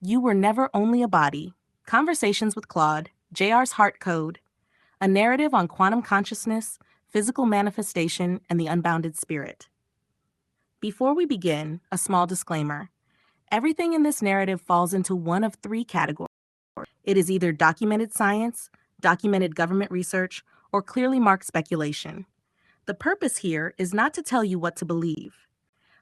You Were Never Only a Body, Conversations with Claude, JR's Heart Code, a narrative on quantum consciousness, physical manifestation, and the unbounded spirit. Before we begin, a small disclaimer. Everything in this narrative falls into one of three categories. It is either documented science, documented government research, or clearly marked speculation. The purpose here is not to tell you what to believe.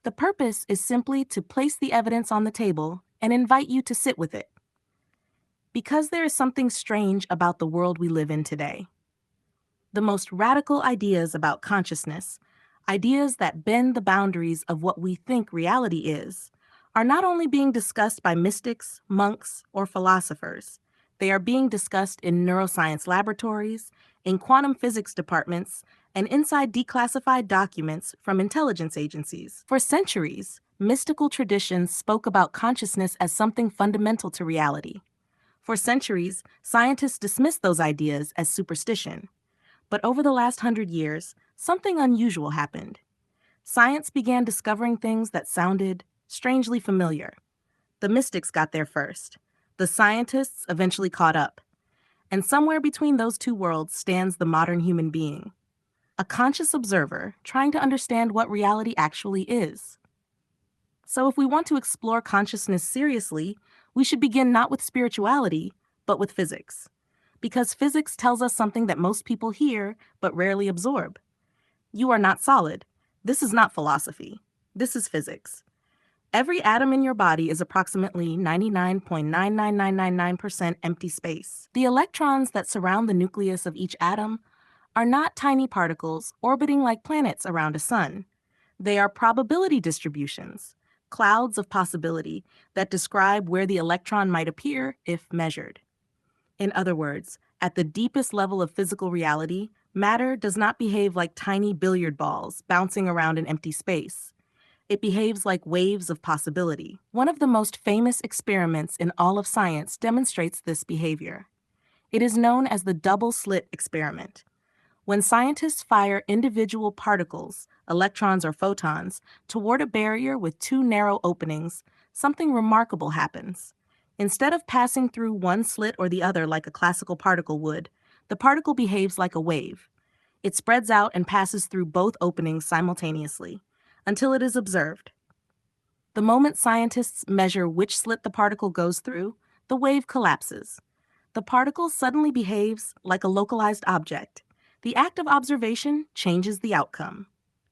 The purpose is simply to place the evidence on the table and invite you to sit with it. Because there is something strange about the world we live in today. The most radical ideas about consciousness, ideas that bend the boundaries of what we think reality is, are not only being discussed by mystics, monks, or philosophers. They are being discussed in neuroscience laboratories, in quantum physics departments, and inside declassified documents from intelligence agencies. For centuries, mystical traditions spoke about consciousness as something fundamental to reality. For centuries, scientists dismissed those ideas as superstition. But over the last 100 years, something unusual happened. Science began discovering things that sounded strangely familiar. The mystics got there first. The scientists eventually caught up. And somewhere between those two worlds stands the modern human being, a conscious observer trying to understand what reality actually is. So if we want to explore consciousness seriously, we should begin not with spirituality, but with physics. Because physics tells us something that most people hear but rarely absorb. You are not solid. This is not philosophy. This is physics. Every atom in your body is approximately 99.99999% empty space. The electrons that surround the nucleus of each atom are not tiny particles orbiting like planets around a sun. They are probability distributions, clouds of possibility that describe where the electron might appear if measured. In other words, at the deepest level of physical reality, matter does not behave like tiny billiard balls bouncing around in empty space. It behaves like waves of possibility. One of the most famous experiments in all of science demonstrates this behavior. It is known as the double-slit experiment. When scientists fire individual particles, electrons or photons, toward a barrier with two narrow openings, something remarkable happens. Instead of passing through one slit or the other like a classical particle would, the particle behaves like a wave. It spreads out and passes through both openings simultaneously, until it is observed. The moment scientists measure which slit the particle goes through, the wave collapses. The particle suddenly behaves like a localized object. The act of observation changes the outcome.